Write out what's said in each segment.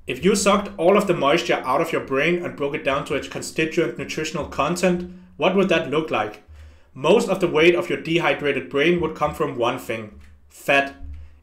If you sucked all of the moisture out of your brain and broke it down to its constituent nutritional content, what would that look like? Most of the weight of your dehydrated brain would come from one thing: fat.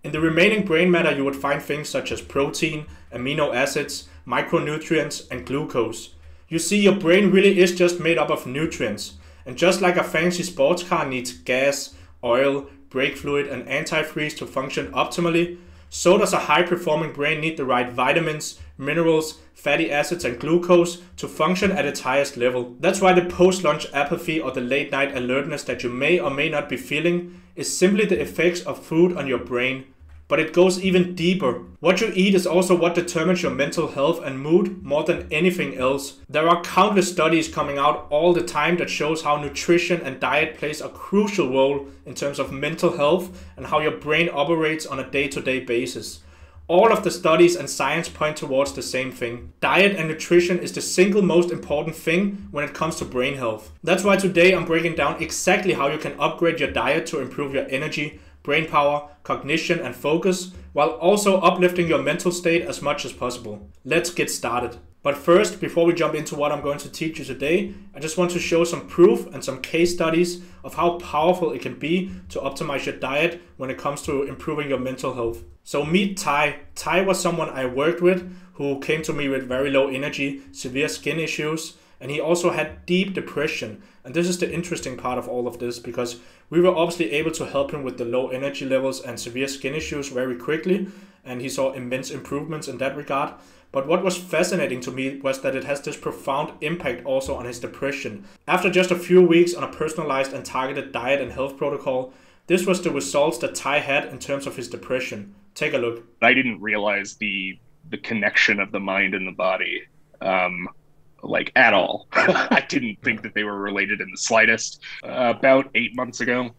In the remaining brain matter, you would find things such as protein, amino acids, micronutrients, and glucose. You see, your brain really is just made up of nutrients. And just like a fancy sports car needs gas, oil, brake fluid, and antifreeze to function optimally, so does a high-performing brain need the right vitamins, minerals, fatty acids, and glucose to function at its highest level. That's why the post-lunch apathy or the late-night alertness that you may or may not be feeling is simply the effects of food on your brain. But it goes even deeper. What you eat is also what determines your mental health and mood more than anything else. There are countless studies coming out all the time that shows how nutrition and diet plays a crucial role in terms of mental health and how your brain operates on a day-to-day basis. All of the studies and science point towards the same thing. Diet and nutrition is the single most important thing when it comes to brain health. That's why today I'm breaking down exactly how you can upgrade your diet to improve your energy, brain power, cognition, and focus, while also uplifting your mental state as much as possible. Let's get started. But first, before we jump into what I'm going to teach you today, I just want to show some proof and some case studies of how powerful it can be to optimize your diet when it comes to improving your mental health. So meet Ty. Ty was someone I worked with who came to me with very low energy, severe skin issues, and he also had deep depression. And this is the interesting part of all of this, because we were obviously able to help him with the low energy levels and severe skin issues very quickly, and he saw immense improvements in that regard. But what was fascinating to me was that it has this profound impact also on his depression. After just a few weeks on a personalized and targeted diet and health protocol, this was the results that Ty had in terms of his depression. Take a look. I didn't realize the connection of the mind and the body. At all. I didn't think that they were related in the slightest. About 8 months ago,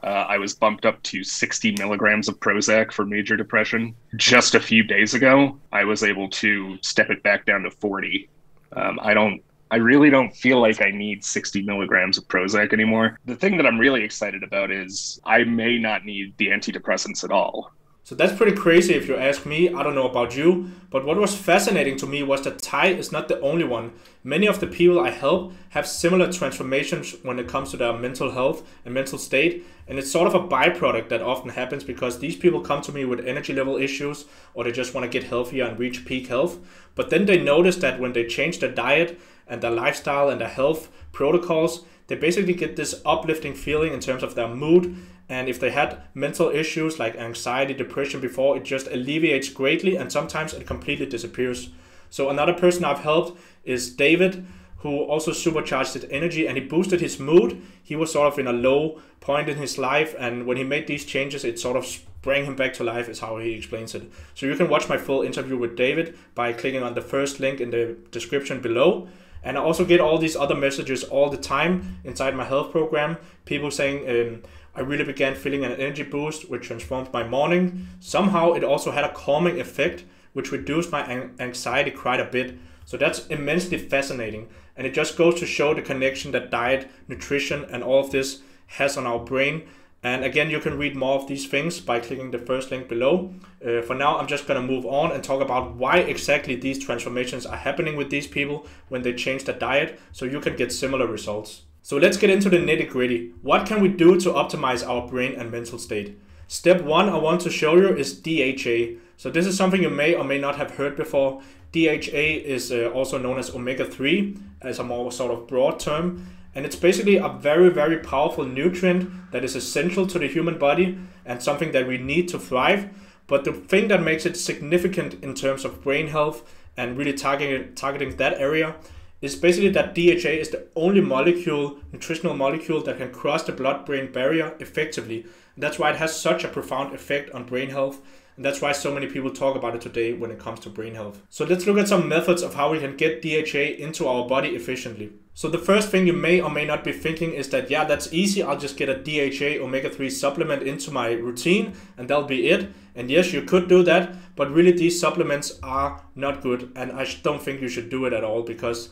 I was bumped up to 60 milligrams of Prozac for major depression. Just a few days ago, I was able to step it back down to 40. I really don't feel like I need 60 milligrams of Prozac anymore. The thing that I'm really excited about is I may not need the antidepressants at all. So that's pretty crazy if you ask me. I don't know about you, but what was fascinating to me was that Ty is not the only one. Many of the people I help have similar transformations when it comes to their mental health and mental state, and it's sort of a byproduct that often happens because these people come to me with energy level issues, or they just want to get healthier and reach peak health, but then they notice that when they change their diet and their lifestyle and their health protocols, they basically get this uplifting feeling in terms of their mood. And if they had mental issues like anxiety, depression before, it just alleviates greatly, and sometimes it completely disappears. So another person I've helped is David, who also supercharged his energy and he boosted his mood. He was sort of in a low point in his life, and when he made these changes, it sort of sprang him back to life, is how he explains it. So you can watch my full interview with David by clicking on the first link in the description below. And I also get all these other messages all the time inside my health program. People saying, I really began feeling an energy boost, which transformed my morning. Somehow it also had a calming effect, which reduced my anxiety quite a bit. So that's immensely fascinating. And it just goes to show the connection that diet, nutrition, and all of this has on our brain. And again, you can read more of these things by clicking the first link below. For now, I'm just going to move on and talk about why exactly these transformations are happening with these people when they change their diet, so you can get similar results. So let's get into the nitty-gritty. What can we do to optimize our brain and mental state? Step 1 I want to show you is DHA. So this is something you may or may not have heard before. DHA is also known as omega-3 as a more sort of broad term. And it's basically a very, very powerful nutrient that is essential to the human body and something that we need to thrive. But the thing that makes it significant in terms of brain health and really targeting that area is basically that DHA is the only nutritional molecule that can cross the blood-brain barrier effectively. And that's why it has such a profound effect on brain health. And that's why so many people talk about it today when it comes to brain health. So let's look at some methods of how we can get DHA into our body efficiently. So the first thing you may or may not be thinking is that, yeah, that's easy. I'll just get a DHA omega-3 supplement into my routine and that'll be it. And yes, you could do that, but really these supplements are not good. And I don't think you should do it at all because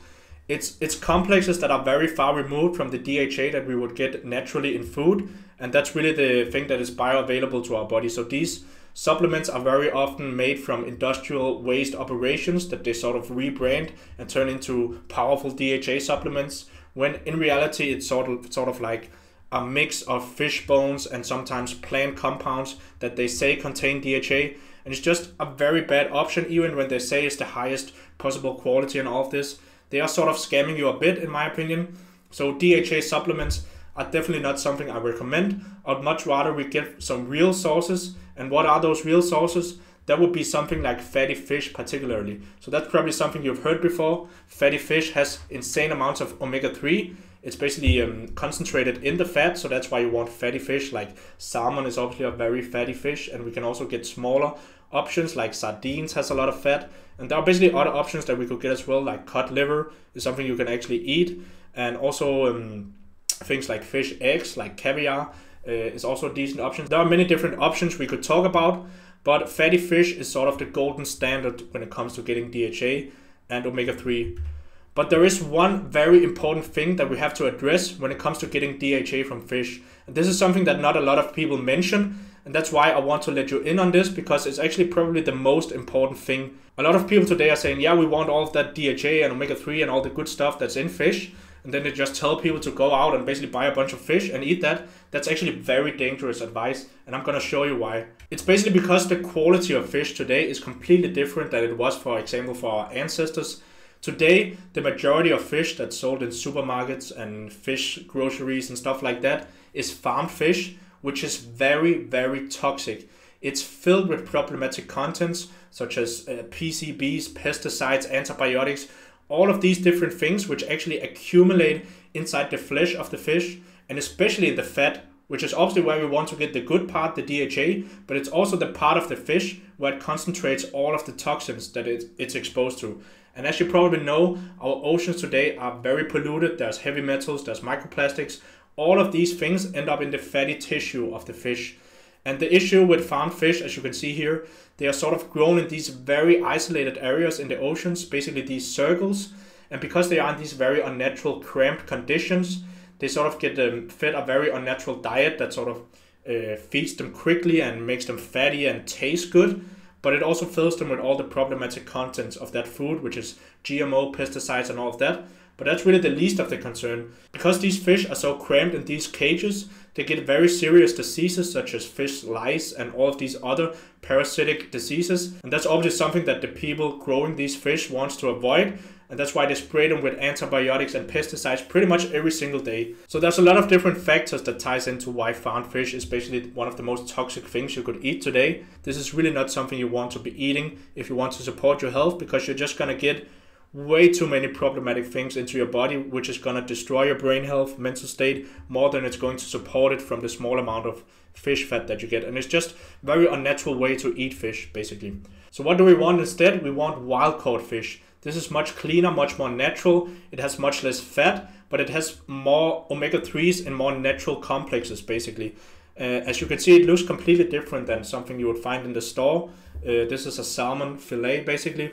it's complexes that are very far removed from the DHA that we would get naturally in food. And that's really the thing that is bioavailable to our body. So these Supplements are very often made from industrial waste operations that they sort of rebrand and turn into powerful DHA supplements, when in reality it's sort of like a mix of fish bones and sometimes plant compounds that they say contain DHA. And it's just a very bad option, even when they say it's the highest possible quality and all of this. They are sort of scamming you a bit, in my opinion. So DHA supplements are definitely not something I recommend. I'd much rather we get some real sources. And what are those real sources? That would be something like fatty fish particularly. So that's probably something you've heard before. Fatty fish has insane amounts of omega-3. It's basically concentrated in the fat, so that's why you want fatty fish. Like salmon is obviously a very fatty fish, and we can also get smaller options like sardines has a lot of fat. And there are basically other options that we could get as well, like cod liver is something you can actually eat. And also things like fish eggs, like caviar, is also a decent option. There are many different options we could talk about, but fatty fish is sort of the golden standard when it comes to getting DHA and omega-3. But there is one very important thing that we have to address when it comes to getting DHA from fish. And this is something that not a lot of people mention. And that's why I want to let you in on this, because it's actually probably the most important thing. A lot of people today are saying, yeah, we want all of that DHA and omega-3 and all the good stuff that's in fish. And then they just tell people to go out and basically buy a bunch of fish and eat that. That's actually very dangerous advice, and I'm gonna show you why. It's basically because the quality of fish today is completely different than it was, for example, for our ancestors. Today, the majority of fish that's sold in supermarkets and fish groceries and stuff like that is farmed fish, which is very, very toxic. It's filled with problematic contents such as PCBs, pesticides, antibiotics, all of these different things which actually accumulate inside the flesh of the fish, and especially in the fat, which is obviously where we want to get the good part, the DHA, but it's also the part of the fish where it concentrates all of the toxins that it's exposed to. And as you probably know, our oceans today are very polluted. There's heavy metals, there's microplastics. All of these things end up in the fatty tissue of the fish. And the issue with farmed fish, as you can see here, they are sort of grown in these very isolated areas in the oceans, basically these circles. And because they are in these very unnatural, cramped conditions, they sort of get fed a very unnatural diet that sort of feeds them quickly and makes them fatty and taste good. But it also fills them with all the problematic contents of that food, which is GMO, pesticides, and all of that. But that's really the least of the concern. Because these fish are so cramped in these cages, they get very serious diseases such as fish lice and all of these other parasitic diseases. And that's obviously something that the people growing these fish wants to avoid. And that's why they spray them with antibiotics and pesticides pretty much every single day. So there's a lot of different factors that ties into why farmed fish is basically one of the most toxic things you could eat today. This is really not something you want to be eating if you want to support your health, because you're just gonna get way too many problematic things into your body, which is gonna destroy your brain health, mental state, more than it's going to support it from the small amount of fish fat that you get. And it's just very unnatural way to eat fish, basically. So what do we want instead? We want wild-caught fish. This is much cleaner, much more natural. It has much less fat, but it has more omega-3s and more natural complexes, basically. As you can see, it looks completely different than something you would find in the store. This is a salmon fillet, basically.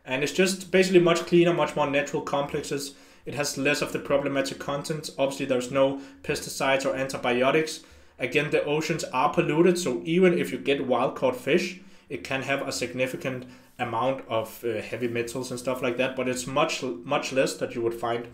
And it's just basically much cleaner, much more natural complexes. It has less of the problematic content. Obviously, there's no pesticides or antibiotics. Again, the oceans are polluted, so even if you get wild-caught fish, it can have a significant amount of heavy metals and stuff like that, but it's much less that you would find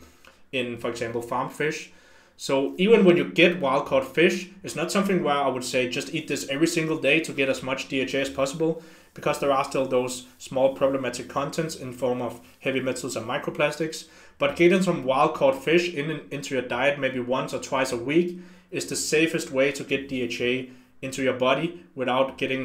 in, for example, farmed fish. So even when you get wild-caught fish, it's not something where I would say just eat this every single day to get as much DHA as possible, because there are still those small problematic contents in form of heavy metals and microplastics. But getting some wild-caught fish into your diet maybe once or twice a week is the safest way to get DHA into your body without getting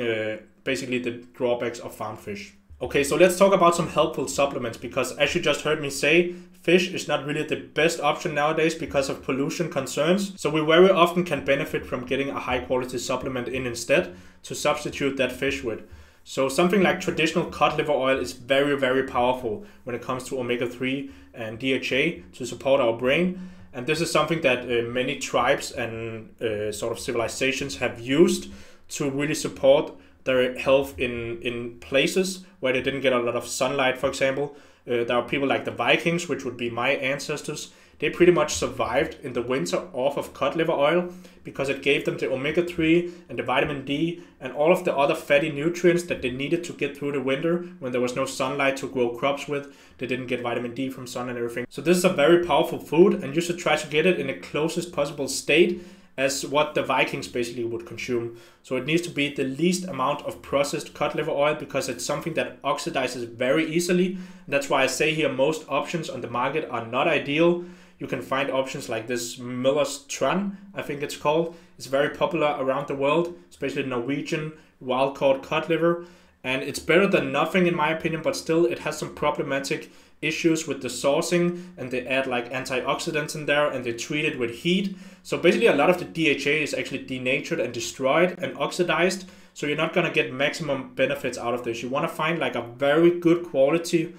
basically the drawbacks of farmed fish. Okay, so let's talk about some helpful supplements, because as you just heard me say, fish is not really the best option nowadays because of pollution concerns. So we very often can benefit from getting a high quality supplement in instead to substitute that fish with. So something like traditional cod liver oil is very, very powerful when it comes to omega-3 and DHA to support our brain. And this is something that many tribes and sort of civilizations have used to really support their health in places where they didn't get a lot of sunlight, for example. There are people like the Vikings, which would be my ancestors. They pretty much survived in the winter off of cod liver oil because it gave them the omega-3 and the vitamin D and all of the other fatty nutrients that they needed to get through the winter when there was no sunlight to grow crops with. They didn't get vitamin D from sun and everything. So this is a very powerful food, and you should try to get it in the closest possible state as what the Vikings basically would consume. So it needs to be the least amount of processed cod liver oil because it's something that oxidizes very easily. And that's why I say here most options on the market are not ideal. You can find options like this Miller's Tran, I think it's called. It's very popular around the world, especially Norwegian wild-caught cod liver. And it's better than nothing in my opinion, but still it has some problematic issues with the sourcing, and they add like antioxidants in there and they treat it with heat. So basically a lot of the DHA is actually denatured and destroyed and oxidized. So you're not gonna get maximum benefits out of this. You wanna find like a very good quality,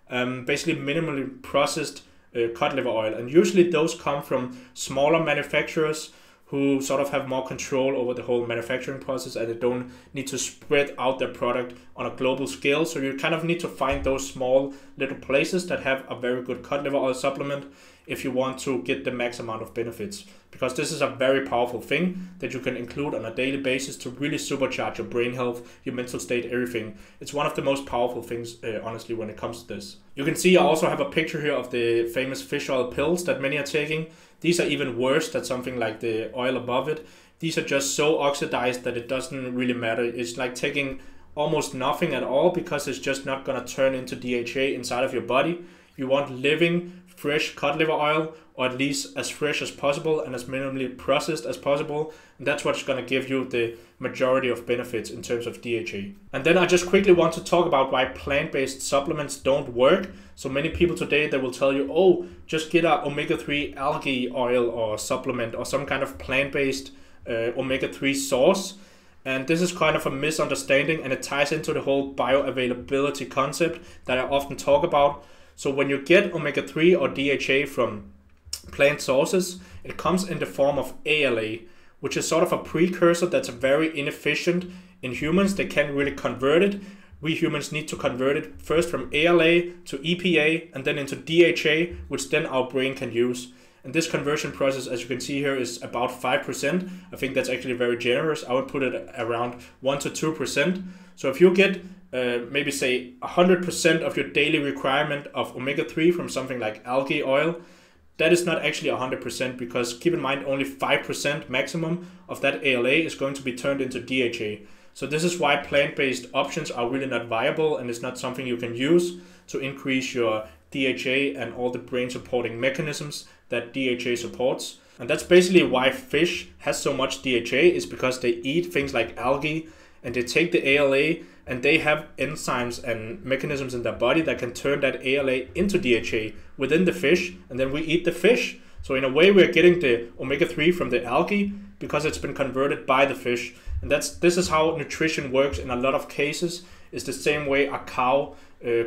basically minimally processed cod liver oil, and usually those come from smaller manufacturers who sort of have more control over the whole manufacturing process, and they don't need to spread out their product on a global scale. So you kind of need to find those small little places that have a very good cod liver oil supplement if you want to get the max amount of benefits, because this is a very powerful thing that you can include on a daily basis to really supercharge your brain health, your mental state, everything. It's one of the most powerful things, honestly, when it comes to this. You can see I also have a picture here of the famous fish oil pills that many are taking. These are even worse than something like the oil above it. These are just so oxidized that it doesn't really matter. It's like taking almost nothing at all because it's just not going to turn into DHA inside of your body. You want living, fresh cod liver oil, or at least as fresh as possible and as minimally processed as possible. And that's what's going to give you the majority of benefits in terms of DHA. And then I just quickly want to talk about why plant-based supplements don't work. So many people today, they will tell you, oh, just get a omega-3 algae oil or supplement or some kind of plant-based omega-3 source. And this is kind of a misunderstanding, and it ties into the whole bioavailability concept that I often talk about. So when you get omega-3 or DHA from plant sources, it comes in the form of ALA, which is sort of a precursor that's very inefficient in humans. They can't really convert it. We humans need to convert it first from ALA to EPA and then into DHA, which then our brain can use. And this conversion process, as you can see here, is about 5%. I think that's actually very generous. I would put it around 1 to 2%. So if you get maybe say 100% of your daily requirement of omega-3 from something like algae oil, that is not actually 100%, because keep in mind only 5% maximum of that ALA is going to be turned into DHA. So this is why plant-based options are really not viable, and it's not something you can use to increase your DHA and all the brain supporting mechanisms that DHA supports. And that's basically why fish has so much DHA, is because they eat things like algae and they take the ALA, and they have enzymes and mechanisms in their body that can turn that ALA into DHA within the fish, and then we eat the fish. So in a way we're getting the omega-3 from the algae because it's been converted by the fish. And this is how nutrition works in a lot of cases. It's the same way a cow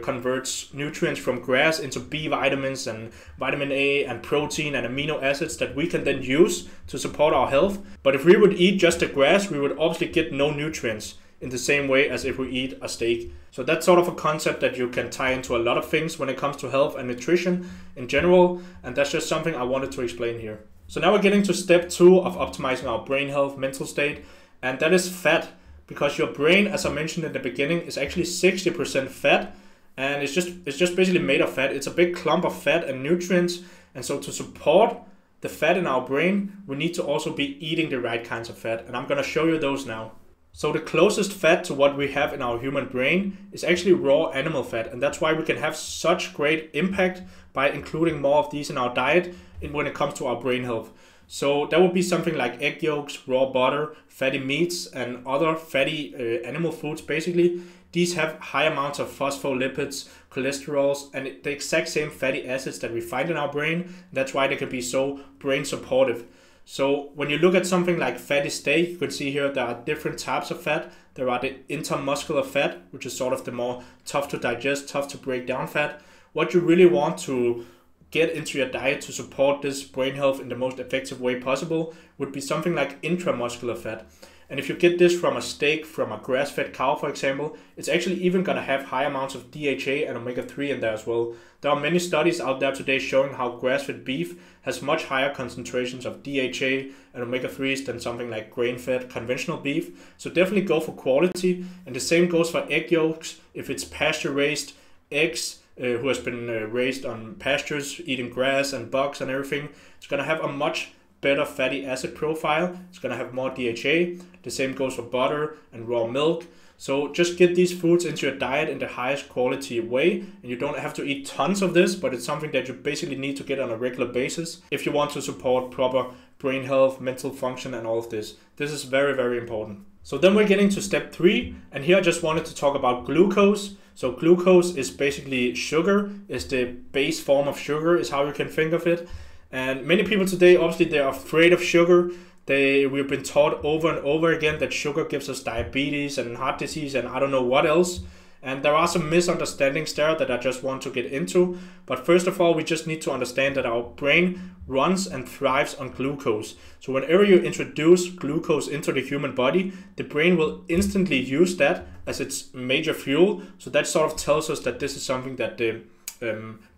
converts nutrients from grass into B vitamins and vitamin A and protein and amino acids that we can then use to support our health. But if we would eat just the grass, we would obviously get no nutrients in the same way as if we eat a steak. So that's sort of a concept that you can tie into a lot of things when it comes to health and nutrition in general, and that's just something I wanted to explain here. So now we're getting to step 2 of optimizing our brain health, mental state, and that is fat. Because your brain, as I mentioned in the beginning, is actually 60% fat, and it's just basically made of fat. It's a big clump of fat and nutrients, and so to support the fat in our brain, we need to also be eating the right kinds of fat, and I'm gonna show you those now. So the closest fat to what we have in our human brain is actually raw animal fat, and that's why we can have such great impact by including more of these in our diet when it comes to our brain health. So that would be something like egg yolks, raw butter, fatty meats, and other fatty animal foods basically. These have high amounts of phospholipids, cholesterols, and the exact same fatty acids that we find in our brain. That's why they can be so brain supportive. So when you look at something like fatty steak, you can see here there are different types of fat. There are the intermuscular fat, which is sort of the more tough to digest, tough to break down fat. What you really want to get into your diet to support this brain health in the most effective way possible would be something like intramuscular fat. And if you get this from a steak, from a grass-fed cow, for example, it's actually even going to have high amounts of DHA and omega-3 in there as well. There are many studies out there today showing how grass-fed beef has much higher concentrations of DHA and omega-3s than something like grain-fed conventional beef. So definitely go for quality. And the same goes for egg yolks. If it's pasture-raised eggs, who has been raised on pastures, eating grass and bugs and everything, it's going to have a much better fatty acid profile. It's going to have more DHA. The same goes for butter and raw milk. So just get these foods into your diet in the highest quality way, and you don't have to eat tons of this, but it's something that you basically need to get on a regular basis if you want to support proper brain health, mental function, and all of this. This is very, very important. So then we're getting to step 3, and here I just wanted to talk about glucose. So glucose is basically sugar, is the base form of sugar, is how you can think of it. And many people today, obviously, they're afraid of sugar. We've been taught over and over again that sugar gives us diabetes and heart disease and I don't know what else. And there are some misunderstandings there that I just want to get into. But first of all, we just need to understand that our brain runs and thrives on glucose. So whenever you introduce glucose into the human body, the brain will instantly use that as its major fuel. So that sort of tells us that this is something that the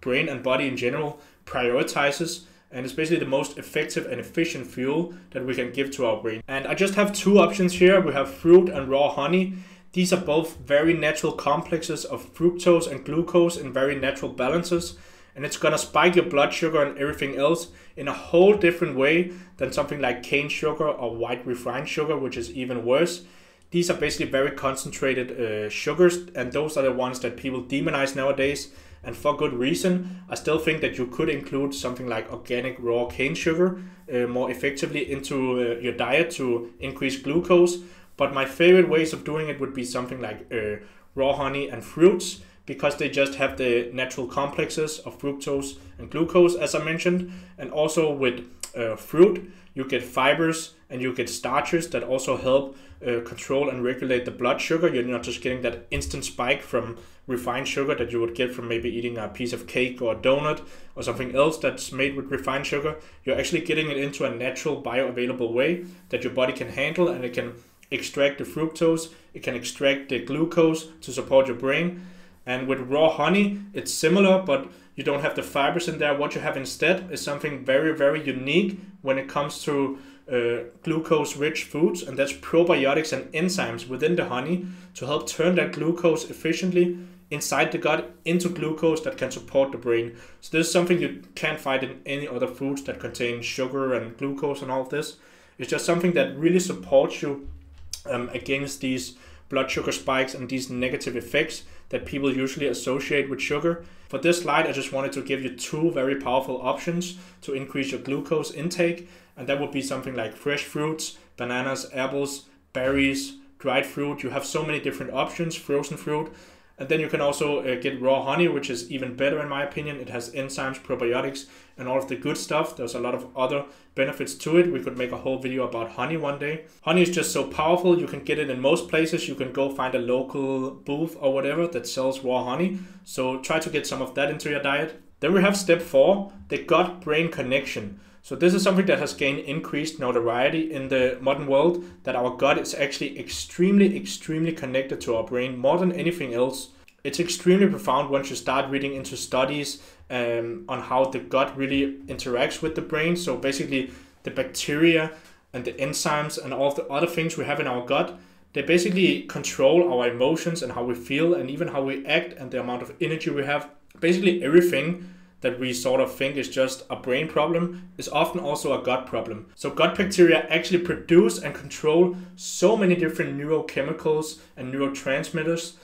brain and body in general prioritizes. And it's basically the most effective and efficient fuel that we can give to our brain. And I just have 2 options here. We have fruit and raw honey. These are both very natural complexes of fructose and glucose in very natural balances. And it's gonna spike your blood sugar and everything else in a whole different way than something like cane sugar or white refined sugar, which is even worse. These are basically very concentrated sugars, and those are the ones that people demonize nowadays. And for good reason. I still think that you could include something like organic raw cane sugar more effectively into your diet to increase glucose. But my favorite ways of doing it would be something like raw honey and fruits, because they just have the natural complexes of fructose and glucose, as I mentioned. And also with fruit, you get fibers and you get starches that also help control and regulate the blood sugar. You're not just getting that instant spike from refined sugar that you would get from maybe eating a piece of cake or a donut or something else that's made with refined sugar. You're actually getting it into a natural bioavailable way that your body can handle, and it can extract the fructose, it can extract the glucose to support your brain. And with raw honey, it's similar, but you don't have the fibers in there. What you have instead is something very, very unique when it comes to glucose-rich foods, and that's probiotics and enzymes within the honey to help turn that glucose efficiently inside the gut into glucose that can support the brain. So this is something you can't find in any other foods that contain sugar and glucose and all of this. It's just something that really supports you against these blood sugar spikes and these negative effects that people usually associate with sugar. For this slide, I just wanted to give you 2 very powerful options to increase your glucose intake, and that would be something like fresh fruits, bananas, apples, berries, dried fruit. You have so many different options, frozen fruit. And then you can also get raw honey, which is even better in my opinion. It has enzymes, probiotics, and all of the good stuff. There's a lot of other benefits to it. We could make a whole video about honey one day. Honey is just so powerful. You can get it in most places. You can go find a local booth or whatever that sells raw honey. So try to get some of that into your diet. Then we have step 4, the gut-brain connection. So this is something that has gained increased notoriety in the modern world, that our gut is actually extremely connected to our brain more than anything else. It's extremely profound once you start reading into studies on how the gut really interacts with the brain. So basically the bacteria and the enzymes and all of the other things we have in our gut, they basically control our emotions and how we feel and even how we act and the amount of energy we have. Basically everything that we sort of think is just a brain problem is often also a gut problem. So gut bacteria actually produce and control so many different neurochemicals and neurotransmitters,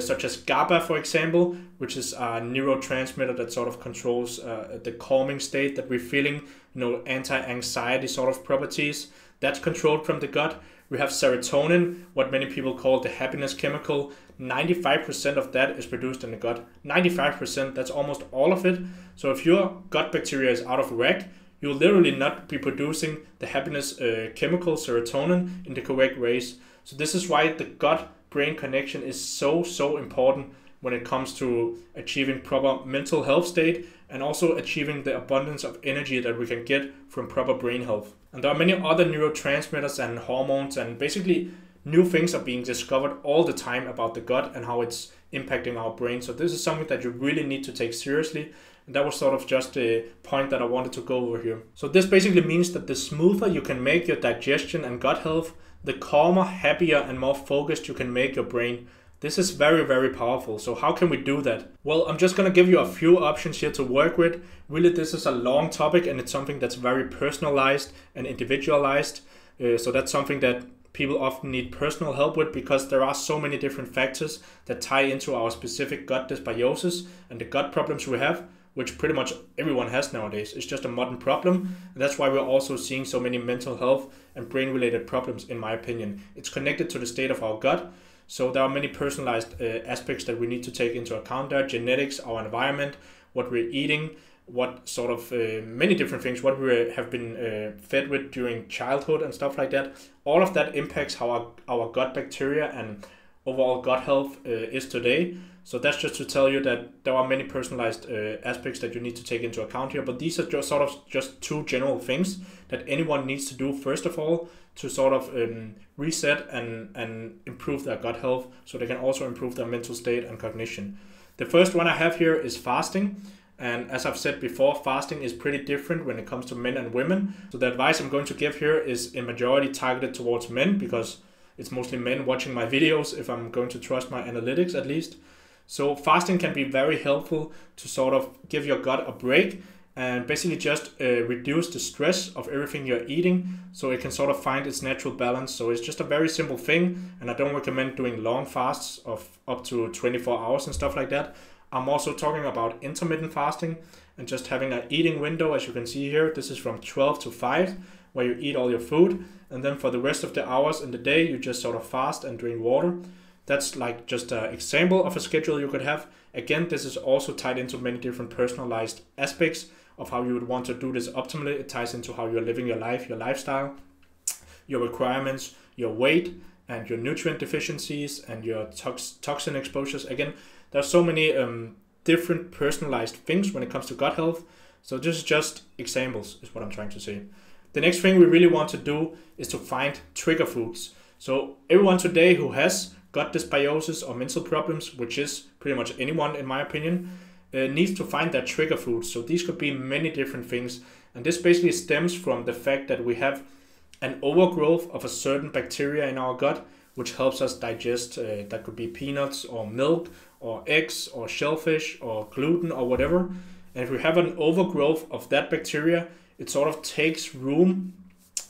such as GABA, for example, which is a neurotransmitter that sort of controls the calming state that we're feeling, anti-anxiety sort of properties. That's controlled from the gut. We have serotonin, what many people call the happiness chemical. 95% of that is produced in the gut. 95%, that's almost all of it. So if your gut bacteria is out of whack, you'll literally not be producing the happiness chemical serotonin in the correct ways. So this is why the gut-brain connection is so important when it comes to achieving proper mental health state and also achieving the abundance of energy that we can get from proper brain health. And there are many other neurotransmitters and hormones, and basically new things are being discovered all the time about the gut and how it's impacting our brain. So this is something that you really need to take seriously. And that was sort of just a point that I wanted to go over here. So this basically means that the smoother you can make your digestion and gut health, the calmer, happier, and more focused you can make your brain. This is very, very powerful. So how can we do that? Well, I'm just going to give you a few options here to work with. Really, this is a long topic and it's something that's very personalized and individualized. So that's something that people often need personal help with, because there are so many different factors that tie into our specific gut dysbiosis and the gut problems we have, which pretty much everyone has nowadays. It's just a modern problem. And that's why we're also seeing so many mental health and brain-related problems, in my opinion. It's connected to the state of our gut. So there are many personalized aspects that we need to take into account there. Genetics, our environment, what we're eating, what sort of many different things, what we have been fed with during childhood and stuff like that. All of that impacts how our gut bacteria and overall gut health is today. So that's just to tell you that there are many personalized aspects that you need to take into account here. But these are just sort of just two general things that anyone needs to do first of all to sort of reset and improve their gut health, so they can also improve their mental state and cognition. The first one I have here is fasting. And as I've said before, fasting is pretty different when it comes to men and women. So the advice I'm going to give here is in majority targeted towards men, because it's mostly men watching my videos, if I'm going to trust my analytics at least. So fasting can be very helpful to sort of give your gut a break and basically just reduce the stress of everything you're eating, so it can sort of find its natural balance. So it's just a very simple thing, and I don't recommend doing long fasts of up to 24 hours and stuff like that. I'm also talking about intermittent fasting and just having an eating window. As you can see here, this is from 12 to 5, where you eat all your food, and then for the rest of the hours in the day you just sort of fast and drink water. That's like just an example of a schedule you could have. Again, this is also tied into many different personalized aspects of how you would want to do this optimally. It ties into how you're living your life, your lifestyle, your requirements, your weight, and your nutrient deficiencies and your toxin exposures. Again, there are so many different personalized things when it comes to gut health. So this is just examples, is what I'm trying to say. The next thing we really want to do is to find trigger foods. So everyone today who has gut dysbiosis or mental problems, which is pretty much anyone in my opinion, needs to find their trigger foods. So these could be many different things. And this basically stems from the fact that we have an overgrowth of a certain bacteria in our gut, which helps us digest. That could be peanuts or milk or eggs or shellfish or gluten or whatever. And if we have an overgrowth of that bacteria, it sort of takes room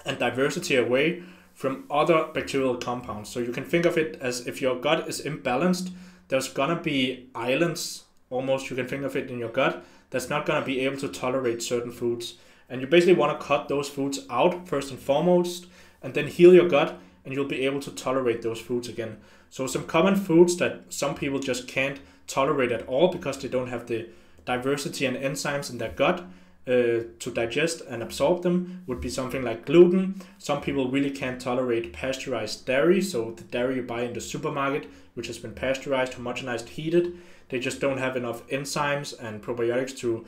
and diversity away from other bacterial compounds. So you can think of it as if your gut is imbalanced, there's gonna be islands, almost you can think of it in your gut, that's not gonna be able to tolerate certain foods. And you basically wanna cut those foods out first and foremost, and then heal your gut, and you'll be able to tolerate those foods again. So some common foods that some people just can't tolerate at all because they don't have the diversity and enzymes in their gut to digest and absorb them would be something like gluten. Some people really can't tolerate pasteurized dairy, so the dairy you buy in the supermarket, which has been pasteurized, homogenized, heated, they just don't have enough enzymes and probiotics to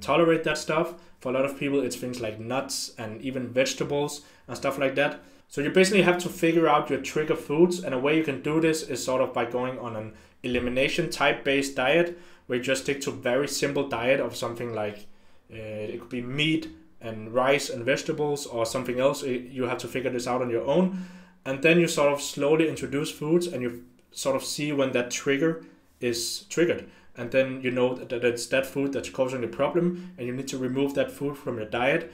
tolerate that stuff. For a lot of people, it's things like nuts and even vegetables and stuff like that. So you basically have to figure out your trigger foods, and a way you can do this is sort of by going on an elimination type-based diet, where you just stick to a very simple diet of something like it could be meat and rice and vegetables or something else. You have to figure this out on your own. And then you sort of slowly introduce foods, and you sort of see when that trigger is triggered. And then you know that it's that food that's causing the problem, and you need to remove that food from your diet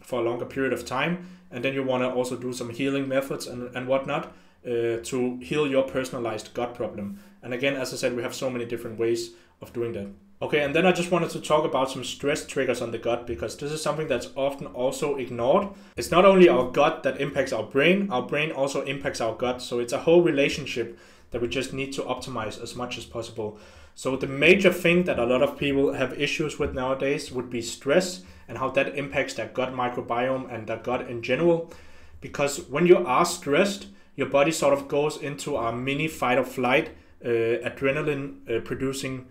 for a longer period of time. And then you want to also do some healing methods and whatnot to heal your personalized gut problem. And again, as I said, we have so many different ways of doing that. Okay, and then I just wanted to talk about some stress triggers on the gut, because this is something that's often also ignored. It's not only our gut that impacts our brain also impacts our gut. So it's a whole relationship that we just need to optimize as much as possible. So the major thing that a lot of people have issues with nowadays would be stress and how that impacts their gut microbiome and their gut in general. Because when you are stressed, your body sort of goes into a mini fight or flight adrenaline producing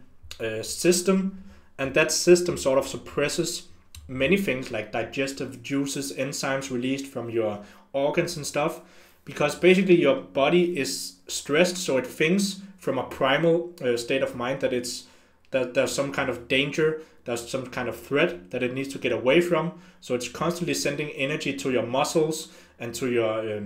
system, and that system sort of suppresses many things like digestive juices, enzymes released from your organs and stuff, because basically your body is stressed, so it thinks from a primal state of mind that there's some kind of danger, there's some kind of threat that it needs to get away from. So it's constantly sending energy to your muscles and to your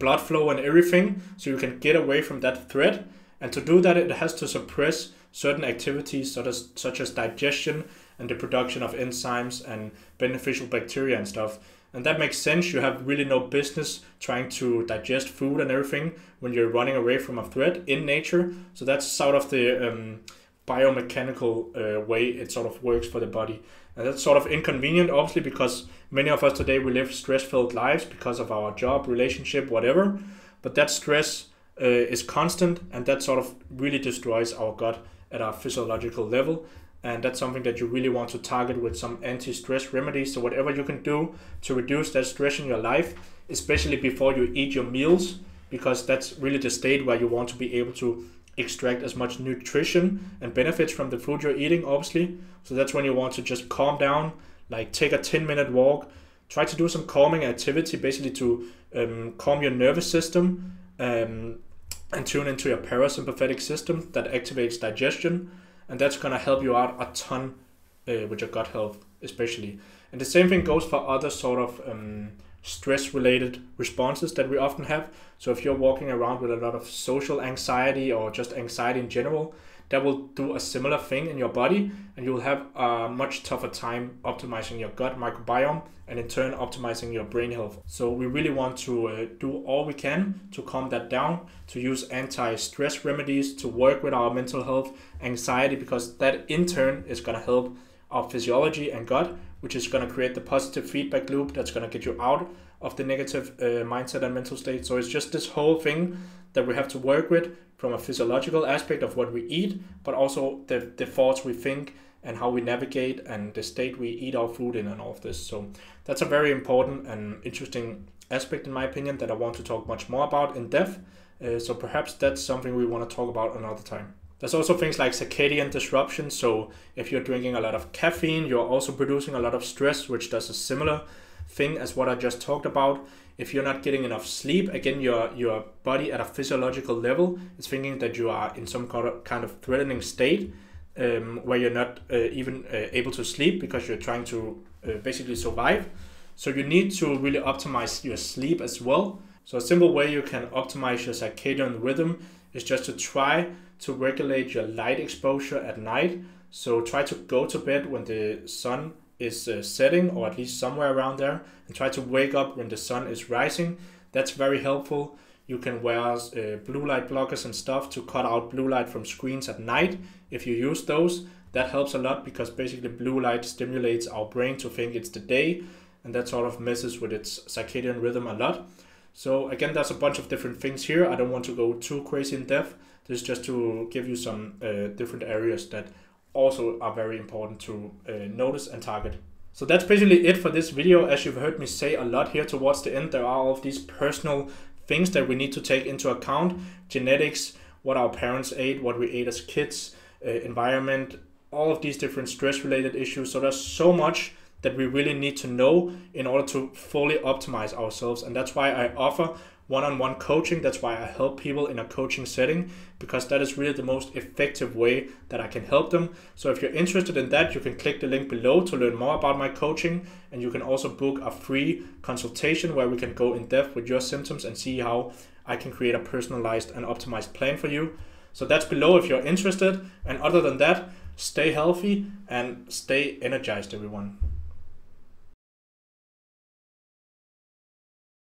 blood flow and everything, so you can get away from that threat. And to do that, it has to suppress certain activities such as digestion and the production of enzymes and beneficial bacteria and stuff. And that makes sense. You have really no business trying to digest food and everything when you're running away from a threat in nature. So that's sort of the biomechanical way it sort of works for the body. And that's sort of inconvenient, obviously, because many of us today, we live stress-filled lives because of our job, relationship, whatever. But that stress is constant, and that sort of really destroys our gut at our physiological level. And that's something that you really want to target with some anti-stress remedies. So whatever you can do to reduce that stress in your life, especially before you eat your meals, because that's really the state where you want to be able to extract as much nutrition and benefits from the food you're eating, obviously. So that's when you want to just calm down, like take a 10-minute walk, try to do some calming activity, basically to calm your nervous system and tune into your parasympathetic system that activates digestion. And that's going to help you out a ton with your gut health, especially. And the same thing goes for other sort of stress-related responses that we often have. So if you're walking around with a lot of social anxiety or just anxiety in general, that will do a similar thing in your body, and you will have a much tougher time optimizing your gut microbiome and in turn optimizing your brain health. So we really want to do all we can to calm that down, to use anti-stress remedies, to work with our mental health, anxiety, because that in turn is going to help our physiology and gut, which is going to create the positive feedback loop that's going to get you out of the negative mindset and mental state. So it's just this whole thing that we have to work with from a physiological aspect of what we eat, but also the thoughts we think and how we navigate and the state we eat our food in and all of this. So that's a very important and interesting aspect in my opinion that I want to talk much more about in depth. So perhaps that's something we want to talk about another time. There's also things like circadian disruption. So if you're drinking a lot of caffeine, you're also producing a lot of stress, which does a similar thing as what I just talked about. If you're not getting enough sleep, again, your body at a physiological level is thinking that you are in some kind of threatening state where you're not even able to sleep because you're trying to basically survive. So you need to really optimize your sleep as well. So a simple way you can optimize your circadian rhythm is just to try to regulate your light exposure at night. So try to go to bed when the sun is setting, or at least somewhere around there, and try to wake up when the sun is rising. That's very helpful. You can wear blue light blockers and stuff to cut out blue light from screens at night. If you use those, that helps a lot because basically blue light stimulates our brain to think it's the day, and that sort of messes with its circadian rhythm a lot. So again, there's a bunch of different things here. I don't want to go too crazy in depth. This is just to give you some different areas that also are very important to notice and target. So that's basically it for this video. As you've heard me say a lot here towards the end, there are all of these personal things that we need to take into account. Genetics, what our parents ate, what we ate as kids, environment, all of these different stress-related issues. So there's so much that we really need to know in order to fully optimize ourselves. And that's why I offer one-on-one coaching. That's why I help people in a coaching setting, because that is really the most effective way that I can help them. So if you're interested in that, you can click the link below to learn more about my coaching, and you can also book a free consultation where we can go in depth with your symptoms and see how I can create a personalized and optimized plan for you. So that's below if you're interested. And other than that, stay healthy and stay energized, everyone.